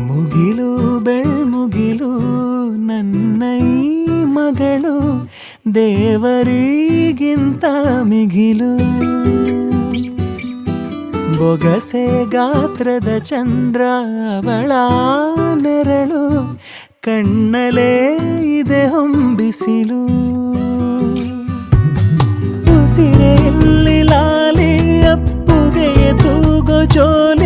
ಮುಗಿಲು ಬೆಳ್ಮುಗಿಲು ನನ್ನ ಈ ಮಗಳು ದೇವರಿಗಿಂತ ಮಿಗಿಲು. ಬೊಗಸೆ ಗಾತ್ರದ ಚಂದ್ರ ಅವಳ ನೆರಳು, ಕಣ್ಣಲೇ ಇದೆ ಹೊಂಬಿಸಿಲು. ಉಸಿರೆಯಲ್ಲಿ ಲಾಲಿ ಅಪ್ಪುಗೆಯ ತೂಗೋ ಜೋಲಿ